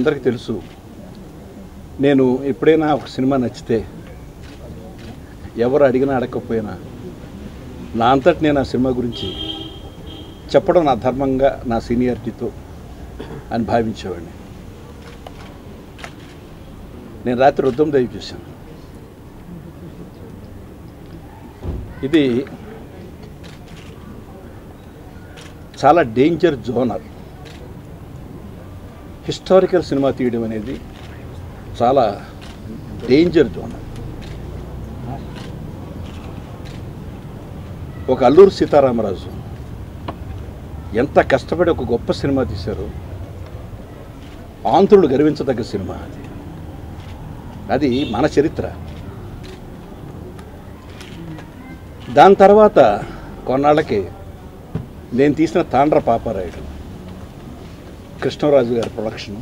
అందరికీ తెలుసు. నేను ఎప్పుడైనా ఒక సినిమా నచ్చితే ఎవరు అడిగినా అడగకపోయినా నా అంతటి నేను ఆ సినిమా గురించి చెప్పడం నా ధర్మంగా, నా సీనియారిటీతో అని భావించేవాడిని. నేను రాత్రి రుద్రం దేవి చూశాను. ఇది చాలా డేంజర్ జోనర్. హిస్టారికల్ సినిమా తీయడం అనేది చాలా డేంజర్ జోనర్. ఒక అల్లూరు సీతారామరాజు ఎంత కష్టపడి ఒక గొప్ప సినిమా తీశారు. ఆంధ్రులు గర్వించదగ్గ సినిమా అది. అది మన చరిత్ర. దాని తర్వాత కొన్నాళ్ళకి నేను తీసిన తాండ్ర పాపారాయుడు, కృష్ణరాజు గారి ప్రొడక్షను.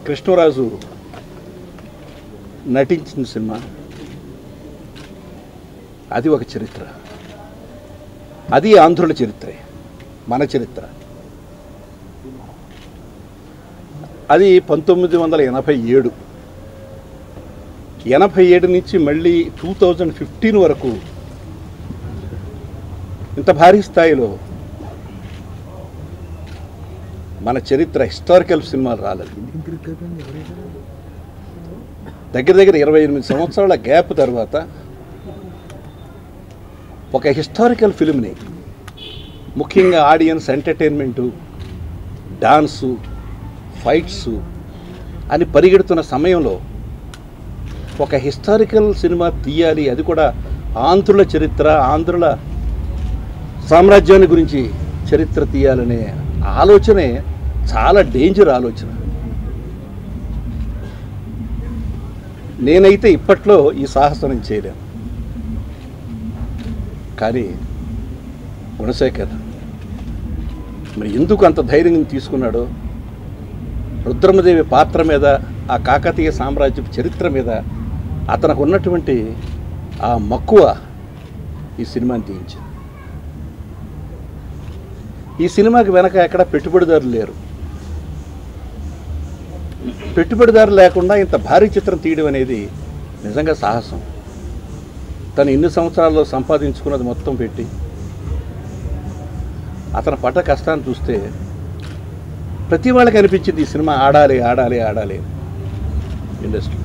కృష్ణరాజు నటించిన సినిమా అది ఒక చరిత్ర. అది ఆంధ్రుల చరిత్రే, మన చరిత్ర. అది 1987. 87 నుంచి మళ్ళీ 2015 వరకు ఇంత భారీ స్థాయిలో మన చరిత్ర హిస్టారికల్ సినిమాలు రాలేదు. దగ్గర దగ్గర 28 సంవత్సరాల గ్యాప్ తర్వాత ఒక హిస్టారికల్ ఫిల్మ్ని, ముఖ్యంగా ఆడియన్స్ ఎంటర్టైన్మెంటు, డాన్సు, ఫైట్సు అని పరిగెడుతున్న సమయంలో ఒక హిస్టారికల్ సినిమా తీయాలి, అది కూడా ఆంధ్రుల చరిత్ర, ఆంధ్రుల సామ్రాజ్యాన్ని గురించి చరిత్ర తీయాలనే ఆలోచనే చాలా డేంజర్ ఆలోచన. నేనైతే ఇప్పట్లో ఈ సాహసం చేయలేను. కానీ గుణశేఖర్ మరి ఎందుకు అంత ధైర్యం తీసుకున్నాడో, రుద్రమదేవి పాత్ర మీద, ఆ కాకతీయ సామ్రాజ్యపు చరిత్ర మీద అతనికి ఉన్నటువంటి ఆ మక్కువ ఈ సినిమాని తీయించింది. ఈ సినిమాకి వెనక ఎక్కడ పెట్టుబడిదారులు లేరు. పెట్టుబడిదారు లేకుండా ఇంత భారీ చిత్రం తీయడం అనేది నిజంగా సాహసం. తను ఇన్ని సంవత్సరాల్లో సంపాదించుకున్నది మొత్తం పెట్టి అతను పడ్డ కష్టాన్ని చూస్తే ప్రతి వాళ్ళకి అనిపించింది ఈ సినిమా ఆడాలి ఆడాలి ఆడాలి ఇండస్ట్రీ.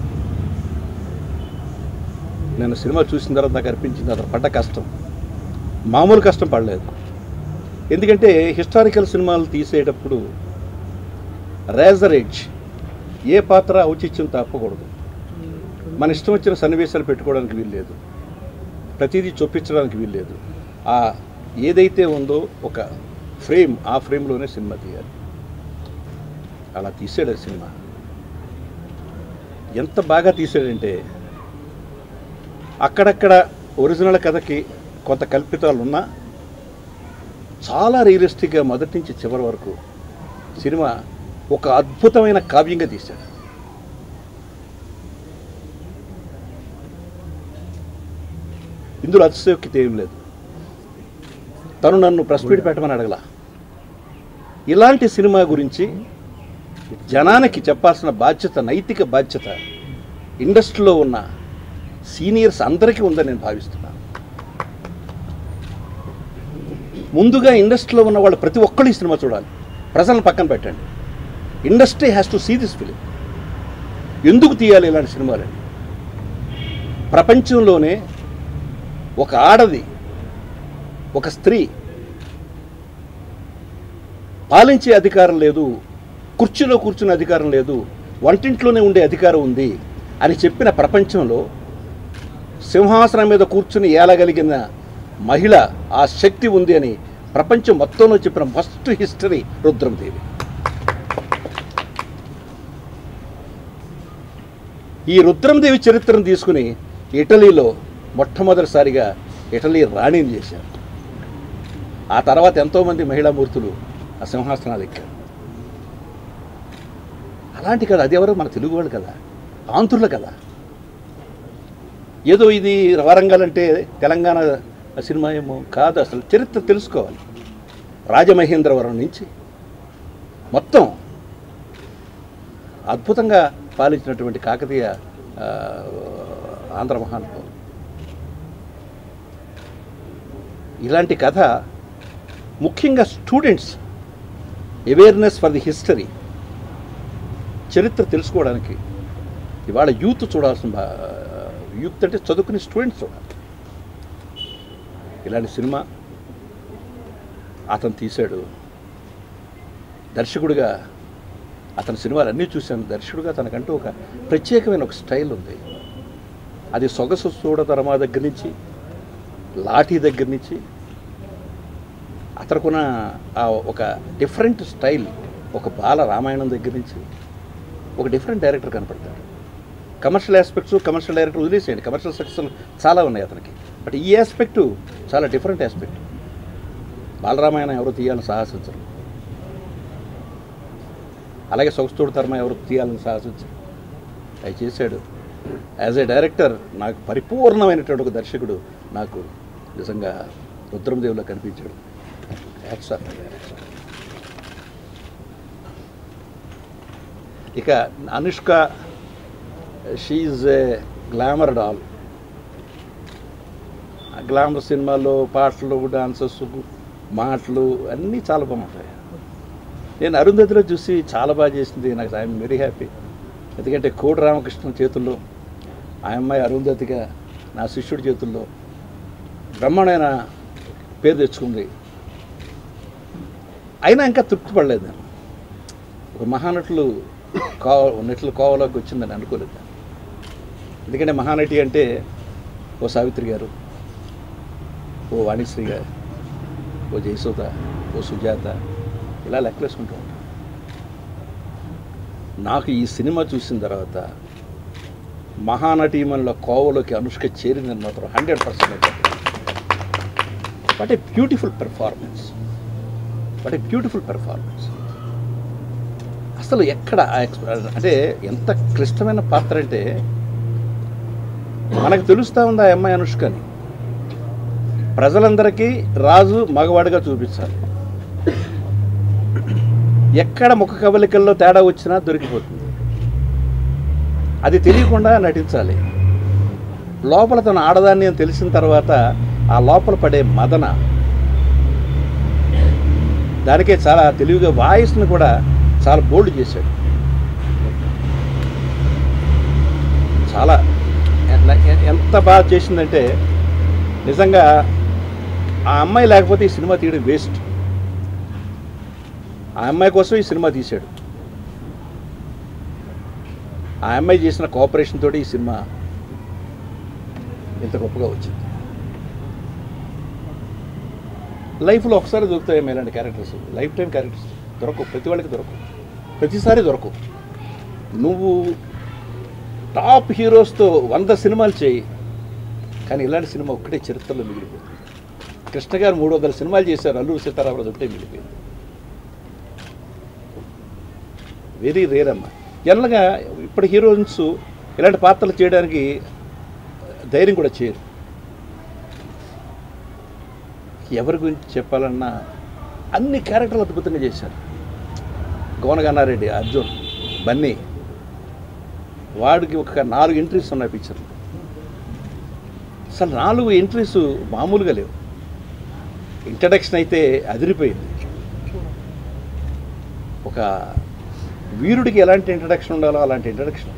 నేను సినిమా చూసిన తర్వాత నాకు అనిపించింది అతను పడ్డ కష్టం మామూలు కష్టం పడలేదు. ఎందుకంటే హిస్టారికల్ సినిమాలు తీసేటప్పుడు రేజర్ ఎడ్జ్, ఏ పాత్ర ఔచిత్యం తప్పకూడదు. మన ఇష్టం వచ్చిన సన్నివేశాలు పెట్టుకోవడానికి వీల్లేదు, ప్రతిదీ చొప్పించడానికి వీల్లేదు. ఆ ఏదైతే ఉందో ఒక ఫ్రేమ్, ఆ ఫ్రేమ్లోనే సినిమా తీయాలి. అలా తీసాడు ఆ సినిమా. ఎంత బాగా తీసాడంటే అక్కడక్కడ ఒరిజినల్ కథకి కొంత కల్పితాలు ఉన్నా చాలా రియలిస్టిక్గా మొదటి నుంచి చివరి వరకు సినిమా ఒక అద్భుతమైన కావ్యంగా తీశాడు. ఇందులో అతిశయోక్తి ఏం లేదు. తను నన్ను ప్రెస్ మీట్ పెట్టమని అడగలా. ఇలాంటి సినిమా గురించి జనానికి చెప్పాల్సిన బాధ్యత, నైతిక బాధ్యత ఇండస్ట్రీలో ఉన్న సీనియర్స్ అందరికీ ఉందని నేను భావిస్తున్నాను. ముందుగా ఇండస్ట్రీలో ఉన్న వాళ్ళు ప్రతి ఒక్కళ్ళు ఈ సినిమా చూడాలి. ప్రజలను పక్కన పెట్టండి. Industry has to see this film. ఎందుకు తీయాలి ఇలాంటి సినిమాలని? ప్రపంచంలోనే ఒక ఆడది, ఒక స్త్రీ పాలించే అధికారం లేదు, కుర్చీలో కూర్చునే అధికారం లేదు, వంటింట్లోనే ఉండే అధికారం ఉంది అని చెప్పిన ప్రపంచంలో సింహాసనం మీద కూర్చుని ఏలగలిగిన మహిళ, ఆ శక్తి ఉంది అని ప్రపంచం మొత్తంలో చెప్పిన ఫస్ట్ హిస్టరీ రుద్రమదేవి. ఈ రుద్రమదేవి చరిత్రను తీసుకుని ఇటలీలో మొట్టమొదటిసారిగా ఇటలీ రాణిని చేశారు. ఆ తర్వాత ఎంతోమంది మహిళామూర్తులు ఆ సింహాసనాలు ఎక్కారు. అలాంటి కదా, అది ఎవరు? మన తెలుగు వాళ్ళు కదా, ఆంధ్రులు కదా. ఏదో ఇది వరంగల్ అంటే తెలంగాణ సినిమా ఏమో కాదు. అసలు చరిత్ర తెలుసుకోవాలి. రాజమహేంద్రవరం నుంచి మొత్తం అద్భుతంగా పాలించినటువంటి కాకతీయ ఆంధ్ర మహానుభావులు. ఇలాంటి కథ ముఖ్యంగా students awareness for the history, చరిత్ర తెలుసుకోవడానికి ఇవాళ యూత్ చూడాల్సిన, యూత్ అంటే చదువుకునే స్టూడెంట్స్ చూడాలి. ఇలాంటి సినిమా అతను తీశాడు. దర్శకుడిగా అతని సినిమాలు అన్నీ చూశాను. దర్శకుడిగా తనకంటూ ఒక ప్రత్యేకమైన ఒక స్టైల్ ఉంది. అది సొగసు చూడతరమా దగ్గర నుంచి, లాఠీ దగ్గర నుంచి అతనుకున్న ఒక డిఫరెంట్ స్టైల్, ఒక బాల రామాయణం దగ్గర నుంచి ఒక డిఫరెంట్ డైరెక్టర్ కనపడతాడు. కమర్షియల్ ఆస్పెక్ట్స్, కమర్షియల్ డైరెక్టర్ వదిలేసేయండి, కమర్షియల్ సక్సెస్ చాలా ఉన్నాయి అతనికి. బట్ ఈ ఆస్పెక్టు చాలా డిఫరెంట్ ఆస్పెక్ట్. బాలరామాయణం ఎవరు తీయాలని సాహసించరు, అలాగే సొగస్తోడు తరమ ఎవరు తీయాలని సాహసించరు. అవి చేశాడు. యాజ్ ఏ డైరెక్టర్ నాకు పరిపూర్ణమైనటువంటి ఒక దర్శకుడు నాకు నిజంగా రుద్రమదేవిలో కనిపించాడు. ఇక Anushka, she a glamour doll. Glamour సినిమాలో పాటలు, డాన్సెస్, మాటలు అన్నీ చాలా బాగుంటాయి. నేను అరుంధతిలో చూసి చాలా బాగా చేసింది. నాకు ఐఎమ్ వెరీ హ్యాపీ. ఎందుకంటే కోడి రామకృష్ణ చేతుల్లో ఆ అమ్మాయి అరుంధతిగా నా శిష్యుడి చేతుల్లో బ్రహ్మాండమైన పేరు తెచ్చుకుంది. అయినా ఇంకా తృప్తి పడలేదు. నేను ఒక మహానటులు నటులు కోవలోకి వచ్చిందని అనుకోలేదు. ఎందుకంటే మహానటి అంటే ఓ సావిత్రి గారు, ఓ వాణిశ్రీ గారు, ఓ జయసుధ, ఓ సుజాత, ఇలా లెక్కలేసుకుంటూ ఉంటాను. నాకు ఈ సినిమా చూసిన తర్వాత మహానటీమణుల కోవలోకి అనుష్క చేరిందని మాత్రం 100%. What a beautiful performance, what a beautiful performance. అసలు ఎక్కడ అంటే ఎంత క్లిష్టమైన పాత్ర అంటే మనకు తెలుస్తూ ఉంది ఆ అమ్మాయి అనుష్కని. ప్రజలందరికీ రాజు మగవాడిగా చూపించాలి. ఎక్కడ ముఖ కవలికల్లో తేడా వచ్చినా దొరికిపోతుంది. అది తెలియకుండా నటించాలి. లోపల తన ఆడదాన్ని అని తెలిసిన తర్వాత ఆ లోపల పడే మదన, దానికే చాలా తెలివిగా వాయిస్ను కూడా చాలా బోల్డ్ చేశాడు. చాలా ఎంత బాగా చేసిందంటే నిజంగా ఆ అమ్మాయి లేకపోతే ఈ సినిమా తీయడం వేస్ట్. ఆ అమ్మాయి కోసం ఈ సినిమా తీశాడు. ఆ అమ్మాయి చేసిన కోఆపరేషన్ తోటి ఈ సినిమా ఇంత గొప్పగా వచ్చింది. లైఫ్లో ఒకసారి దొరుకుతాయి ఇలాంటి క్యారెక్టర్స్, లైఫ్ టైం క్యారెక్టర్స్ దొరకవు, ప్రతి వాళ్ళకి దొరకవు, ప్రతిసారి దొరకవు. నువ్వు టాప్ హీరోస్తో 100 సినిమాలు చేయి, కానీ ఇలాంటి సినిమా ఒక్కటే చరిత్రలో మిగిలిపోయింది. కృష్ణ గారు 300 సినిమాలు చేశారు, అల్లూరి సీతారామరాజు ఒకటే మిగిలిపోయింది. వెరీ రేర్ అమ్మ. జనరల్గా ఇప్పుడు హీరోయిన్స్ ఇలాంటి పాత్రలు చేయడానికి ధైర్యం కూడా చేయరు. ఎవరి గురించి చెప్పాలన్నా అన్ని క్యారెక్టర్లు అద్భుతంగా చేశారు. గోనగన్నారెడ్డి, అర్జున్, బన్నీ, వాడికి ఒక 4 ఎంట్రీస్ ఉన్నాయి పిక్చర్లో. అసలు 4 ఎంట్రీస్ మామూలుగా లేవు. ఇంట్రడక్షన్ అయితే అదిరిపోయింది. ఒక వీరుడికి ఎలాంటి ఇంట్రడక్షన్ ఉండాలో అలాంటి ఇంట్రడక్షన్.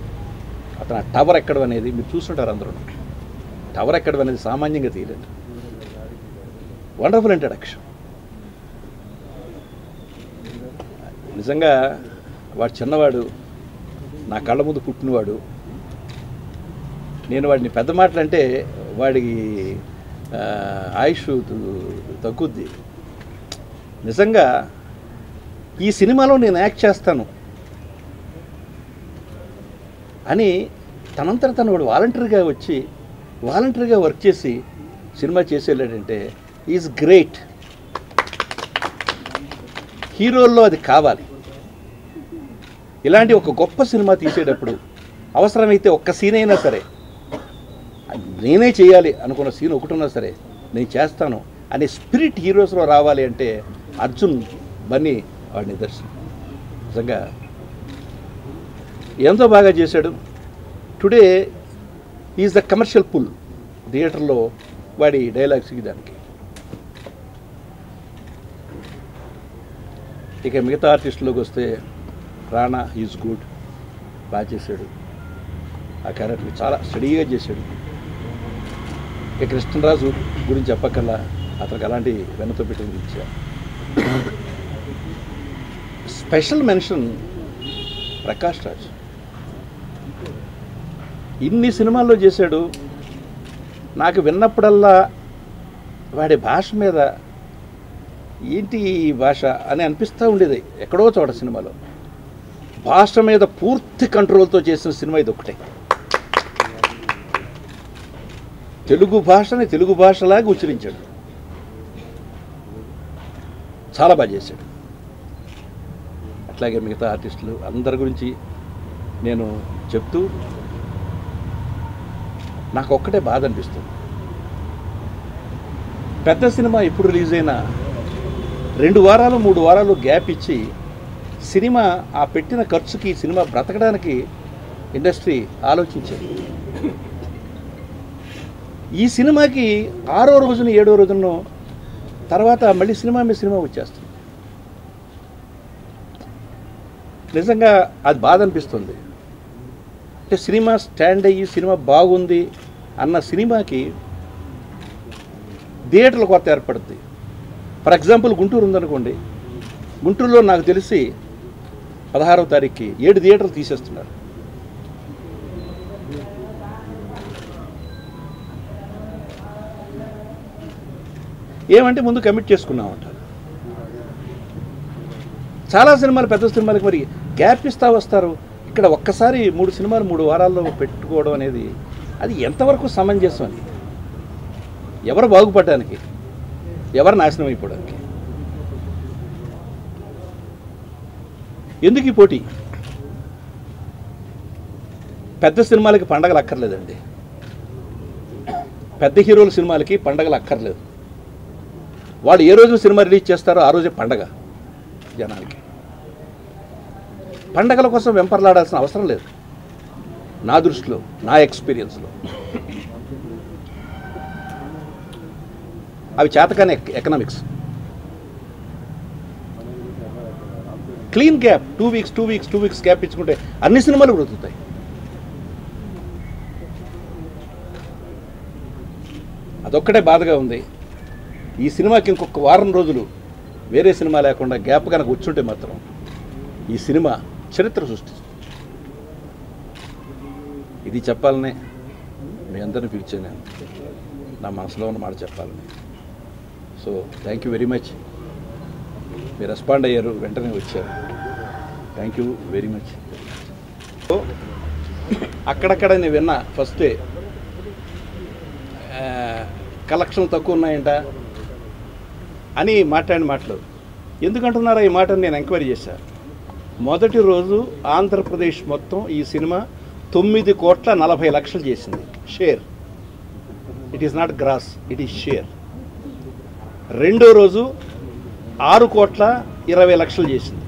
అతను టవర్ ఎక్కడం అనేది మీరు చూస్తుంటారు అందరూ. టవర్ ఎక్కడం అనేది సామాన్యంగా తీయలేదు. Wonderful introduction. నిజంగా వాడు చిన్నవాడు, నా కళ్ళ ముందు పుట్టినవాడు. నేను వాడిని పెద్ద మాటలు అంటే వాడికి ఆయుష్ తగ్గుద్ది. నిజంగా ఈ సినిమాలో నేను యాక్ట్ చేస్తాను అని తనంతట తను వాడు వాలంటరీగా వర్క్ చేసి సినిమా చేసేలాడంటే ఈజ్ గ్రేట్. హీరోల్లో అది కావాలి. ఇలాంటి ఒక గొప్ప సినిమా తీసేటప్పుడు అవసరమైతే ఒక్క సీన్ అయినా సరే, నేనే చేయాలి అనుకున్న సీన్ ఒకటున్నా సరే నేను చేస్తాను అనే స్పిరిట్ హీరోస్లో రావాలి అంటే అర్జున్, బన్నీ వాడి నిదర్శనం. నిజంగా ఎంతో బాగా చేశాడు. Today is the commercial pull థియేటర్లో వాడి డైలాగ్స్కి దానికి. ఇక మిగతా ఆర్టిస్టులోకి వస్తే రాణా ఈజ్ గుడ్, బాగా చేశాడు, ఆ క్యారెక్టర్ చాలా స్టడీగా చేశాడు. ఇక కృష్ణరాజు గురించి చెప్పకల్లా అతనికి అలాంటి వెన్నతో పెట్టింది ఇచ్చా. స్పెషల్ మెన్షన్ ప్రకాష్ రాజ్, ఇన్ని సినిమాల్లో చేశాడు. నాకు విన్నప్పుడల్లా వాడి భాష మీద ఏంటి ఈ భాష అని అనిపిస్తూ ఉండేది. ఎక్కడో చోట సినిమాలో భాష మీద పూర్తి కంట్రోల్తో చేసిన సినిమా ఇది ఒకటే. తెలుగు భాషని తెలుగు భాషలాగా ఉచ్చరించాడు, చాలా బాగా చేశాడు. అట్లాగే మిగతా ఆర్టిస్టులు అందరి గురించి నేను చెప్తూ నాకు ఒక్కటే బాధ అనిపిస్తుంది. పెద్ద సినిమా ఎప్పుడు రిలీజ్ అయినా 2 వారాలు 3 వారాలు గ్యాప్ ఇచ్చి సినిమా ఆ పెట్టిన ఖర్చుకి సినిమా బ్రతకడానికి ఇండస్ట్రీ ఆలోచించేది. ఈ సినిమాకి 6వ రోజున 7వ రోజున తర్వాత మళ్ళీ సినిమా మీద సినిమా వచ్చేస్తుంది. నిజంగా అది బాధ అనిపిస్తుంది. అంటే సినిమా స్టాండ్ అయ్యి సినిమా బాగుంది అన్న సినిమాకి థియేటర్ల కొత్త ఏర్పడుతుంది. ఫర్ ఎగ్జాంపుల్ గుంటూరు ఉందనుకోండి, గుంటూరులో నాకు తెలిసి 16వ తారీఖుకి 7 థియేటర్లు తీసేస్తున్నారు. ఏమంటే ముందు కమిట్ చేసుకున్నామంటారు. చాలా సినిమాలు పెద్ద సినిమాలకి మరి గ్యాప్ ఇస్తా వస్తారు. ఇక్కడ ఒక్కసారి 3 సినిమాలు 3 వారాల్లో పెట్టుకోవడం అనేది అది ఎంతవరకు సమంజసం? అని ఎవరు బాగుపడడానికి, ఎవరు నాశనం అయిపోవడానికి? ఎందుకు ఈ పోటీ? పెద్ద సినిమాలకి పండగలు అక్కర్లేదండి, పెద్ద హీరోల సినిమాలకి పండగలు అక్కర్లేదు. వాళ్ళు ఏ రోజున సినిమా రిలీజ్ చేస్తారో ఆ రోజే పండగ జనానికి. పండగల కోసం వెంపర్లాడాల్సిన అవసరం లేదు నా దృష్టిలో, నా ఎక్స్పీరియన్స్లో. అవి చేతకాని economics. Clean gap 2 weeks gap ఇచ్చుకుంటే అన్ని సినిమాలు బ్రతుకుతాయి. అదొక్కటే బాధగా ఉంది. ఈ సినిమాకి ఇంకొక వారం రోజులు వేరే సినిమా లేకుండా గ్యాప్ కనుక వచ్చుంటే మాత్రం ఈ సినిమా చరిత్ర సృష్టిస్తుంది. ఇది చెప్పాలనే మీ అందరిని పిలిచాను, నేను నా మనసులో ఉన్న మాట చెప్పాలని. So thank you very much. మీరు రెస్పాండ్ అయ్యారు, వెంటనే వచ్చారు. Thank you very much. So అక్కడక్కడ నేను విన్నా ఫస్టే కలెక్షన్లు తక్కువ ఉన్నాయంట అని మాట్లాడిన మాటలు ఎందుకంటున్నారా? ఈ మాటను నేను ఎంక్వైరీ చేశాను. మొదటి రోజు ఆంధ్రప్రదేశ్ మొత్తం ఈ సినిమా 9,40,00,000 చేసింది share. It is not gross, it is share. రెండో రోజు 6,20,00,000 చేసింది.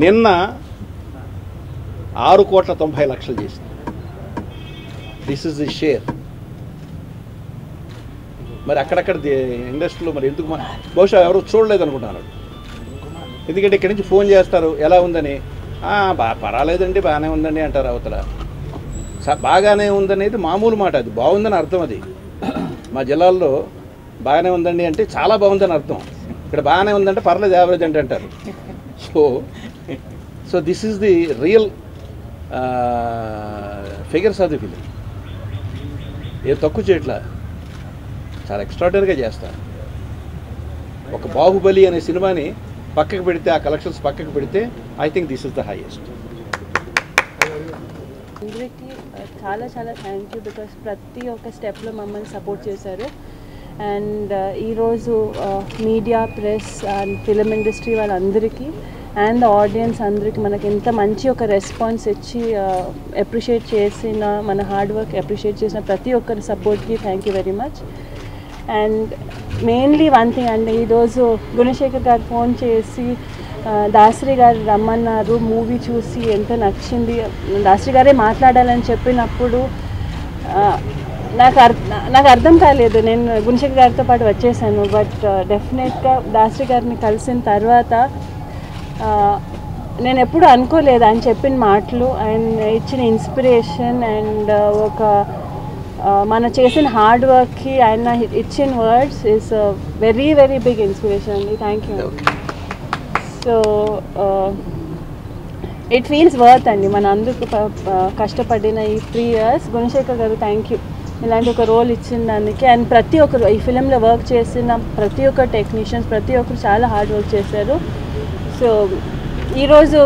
నిన్న 6,90,00,000 చేసింది. This is the share. మరి అక్కడక్కడ ఇండస్ట్రీలో మరి ఎందుకు బహుశా ఎవరు చూడలేదు అనుకుంటున్నాడు. ఎందుకంటే ఇక్కడి నుంచి ఫోన్ చేస్తారు ఎలా ఉందని. పర్వాలేదండి, బాగానే ఉందండి అంటారు. అవతల బాగానే ఉందనేది మామూలు మాట, అది బాగుందని అర్థం. అది మా జిల్లాల్లో బాగానే ఉందండి అంటే చాలా బాగుందని అర్థం. ఇక్కడ బాగానే ఉందంటే పర్లేదు, యావరేజ్ అంటే అంటారు. So this is the real figures of the film. ఏ తక్కువ చేయట్లా, చాలా ఎక్స్ట్రాడనరీగా చేస్తారు. ఒక బాహుబలి అనే సినిమాని పక్కకు పెడితే, ఆ కలెక్షన్స్ పక్కకు పెడితే, I think this is the highest. అందరికీ చాలా చాలా థ్యాంక్ యూ, బికాస్ ప్రతి ఒక్క స్టెప్లో మమ్మల్ని సపోర్ట్ చేశారు. అండ్ ఈరోజు media, press and film industry వాళ్ళందరికీ అండ్ ఆడియన్స్ అందరికీ మనకి ఎంత మంచి ఒక రెస్పాన్స్ ఇచ్చి అప్రిషియేట్ చేసిన, మన హార్డ్ వర్క్ అప్రిషియేట్ చేసిన ప్రతి ఒక్కరి సపోర్ట్కి thank you very much. And mainly one thing అండి, ఈరోజు గుణశేఖర్ గారు ఫోన్ చేసి దాసరి గారు రమ్మన్నారు, మూవీ చూసి ఎంత నచ్చింది, దాసరి గారే మాట్లాడాలని చెప్పినప్పుడు నాకు అర్థం కాలేదు. నేను గుణశేఖర్ గారితో పాటు వచ్చేసాను. బట్ డెఫినెట్గా దాసరి గారిని కలిసిన తర్వాత నేను ఎప్పుడు అనుకోలేదు ఆయన చెప్పిన మాటలు, ఆయన ఇచ్చిన ఇన్స్పిరేషన్ అండ్ ఒక మన చేసిన హార్డ్ వర్క్కి ఆయన ఇచ్చిన words is very very big inspiration అండి. Thank you. So it feels worth అండి మన అందరికి కష్టపడిన ఈ 3 years. గుణశేఖర్ గారు థ్యాంక్ యూ ఇలాంటి ఒక రోల్ ఇచ్చిన దానికి. అండ్ ప్రతి ఒక్కరు ఈ ఫిలింలో వర్క్ చేసిన ప్రతి ఒక్క టెక్నీషియన్స్ ప్రతి ఒక్కరు చాలా హార్డ్ వర్క్ చేశారు. సో ఈరోజు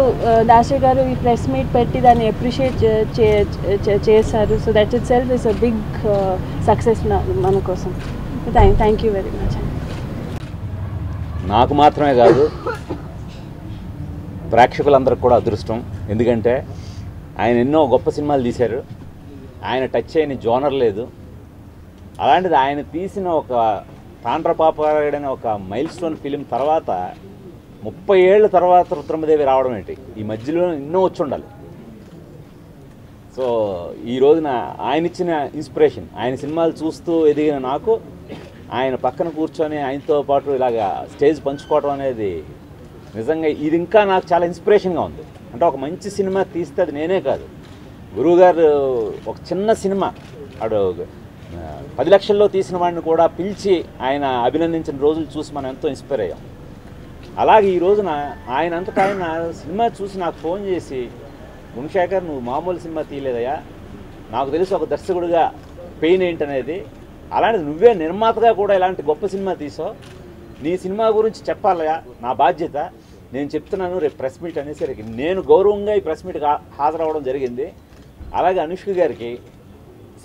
దాసరి గారు ఈ ప్రెస్ మీట్ పెట్టి దాన్ని అప్రిషియేట్ చేశారు. So that itself is a big success మన కోసం. Thank you very much. నాకు మాత్రమే కాదు, ప్రేక్షకులందరికీ కూడా అదృష్టం. ఎందుకంటే ఆయన ఎన్నో గొప్ప సినిమాలు తీశారు, ఆయన టచ్ చేయని జోనర్ లేదు. అలాంటిది ఆయన తీసిన ఒక తాండ్రపాపడైన ఒక మైల్ స్టోన్ ఫిలిం తర్వాత 30 ఏళ్ళ తర్వాత రుద్రమదేవి రావడం ఏంటి, ఈ మధ్యలో ఎన్నో వచ్చి ఉండాలి. సో ఈ రోజున ఆయన ఇచ్చిన ఇన్స్పిరేషన్, ఆయన సినిమాలు చూస్తూ ఎదిగిన నాకు ఆయన పక్కన కూర్చొని ఆయనతో పాటు ఇలాగా స్టేజ్ పంచుకోవడం అనేది నిజంగా ఇది ఇంకా నాకు చాలా ఇన్స్పిరేషన్గా ఉంది. అంటే ఒక మంచి సినిమా తీస్తే అది నేనే కాదు, గురువుగారు ఒక చిన్న సినిమా ఆడు 10 లక్షల్లో తీసిన వాడిని కూడా పిలిచి ఆయన అభినందించిన రోజులు చూసి మనం ఎంతో ఇన్స్పైర్ అయ్యాం. అలాగే ఈ రోజున ఆయన అంతటా ఆయన సినిమా చూసి నాకు ఫోన్ చేసి, గుణశేఖర్ నువ్వు మామూలు సినిమా తీయలేదయ్యా, నాకు తెలుసు ఒక దర్శకుడిగా పెయిన్ ఏంటనేది, అలాంటిది నువ్వే నిర్మాతగా కూడా ఇలాంటి గొప్ప సినిమా తీసావు, నీ సినిమా గురించి చెప్పాలయా, నా బాధ్యత, నేను చెప్తున్నాను రేపు ప్రెస్ మీట్ అనేసరికి నేను గౌరవంగా ఈ ప్రెస్ మీట్కి హాజరవ్వడం జరిగింది. అలాగే అనుష్క గారికి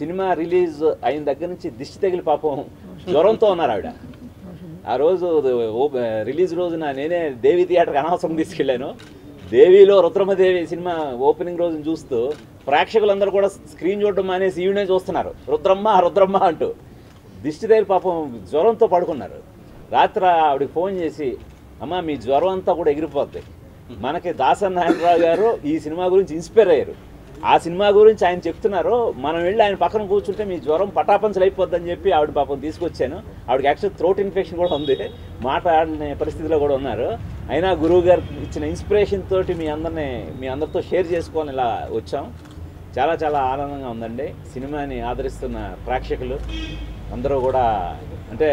సినిమా రిలీజ్ అయిన దగ్గర నుంచి దిష్టి తగిలి పాపం జ్వరంతో ఉన్నారు ఆవిడ. ఆ రోజు రిలీజ్ రోజున నేనే దేవి థియేటర్కి అనవసరం తీసుకెళ్ళాను. దేవిలో రుద్రమదేవి సినిమా ఓపెనింగ్ రోజున చూస్తూ ప్రేక్షకులందరూ కూడా స్క్రీన్ చూడడం మానేసి ఈవినే చూస్తున్నారు, రుద్రమ్మ రుద్రమ్మ అంటూ. దిష్టి తగిలి పాపం జ్వరంతో పడుకున్నారు. రాత్రి ఆవిడకి ఫోన్ చేసి, అమ్మ మీ జ్వరం అంతా కూడా ఎగిరిపోద్ది, మనకి దాసరి నారాయణరావు గారు ఈ సినిమా గురించి ఇన్స్పైర్ అయ్యారు, ఆ సినిమా గురించి ఆయన చెప్తున్నారు, మనం వెళ్ళి ఆయన పక్కన కూర్చుంటే మీ జ్వరం పటాపంచలు అయిపోద్దని చెప్పి ఆవిడ పాపం తీసుకొచ్చాను. ఆవిడకి యాక్చువల్ థ్రోట్ ఇన్ఫెక్షన్ కూడా ఉంది, మాట్లాడనే పరిస్థితిలో కూడా ఉన్నారు. అయినా గురువు గారు ఇచ్చిన ఇన్స్పిరేషన్ తోటి మీ అందరితో షేర్ చేసుకొని ఇలా వచ్చాం. చాలా చాలా ఆనందంగా ఉందండి. సినిమాని ఆదరిస్తున్న ప్రేక్షకులు అందరూ కూడా, అంటే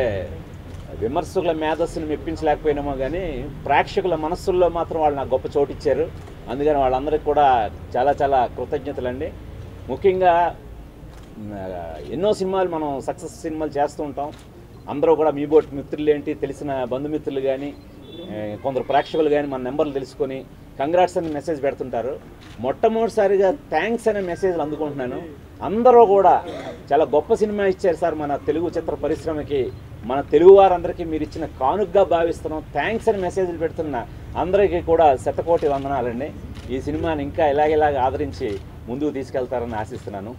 విమర్శకుల మేధస్సును మెప్పించలేకపోయినామో కానీ ప్రేక్షకుల మనస్సుల్లో మాత్రం వాళ్ళు నాకు గొప్ప చోటు ఇచ్చారు. అందుకని వాళ్ళందరికీ కూడా చాలా చాలా కృతజ్ఞతలండి. ముఖ్యంగా ఎన్నో సినిమాలు మనం సక్సెస్ సినిమాలు చేస్తూ ఉంటాం. అందరూ కూడా మీ బోటి మిత్రులు ఏంటి, తెలిసిన బంధుమిత్రులు కానీ కొందరు ప్రేక్షకులు కానీ మన నెంబర్లు తెలుసుకొని కంగ్రాట్స్ అని మెసేజ్ పెడుతుంటారు. మొట్టమొదటిసారిగా థ్యాంక్స్ అనే మెసేజ్లు అందుకుంటున్నాను. అందరూ కూడా చాలా గొప్ప సినిమా ఇచ్చారు సార్ మన తెలుగు చిత్ర పరిశ్రమకి, మన తెలుగు వారందరికీ మీరు ఇచ్చిన కానుకగా భావిస్తున్నాం, థ్యాంక్స్ అని మెసేజ్లు పెడుతున్న అందరికీ కూడా శతకోటి వందనాలండి. ఈ సినిమాని ఇంకా ఇలాగ ఆదరించి ముందుకు తీసుకెళ్తారని ఆశిస్తున్నాను.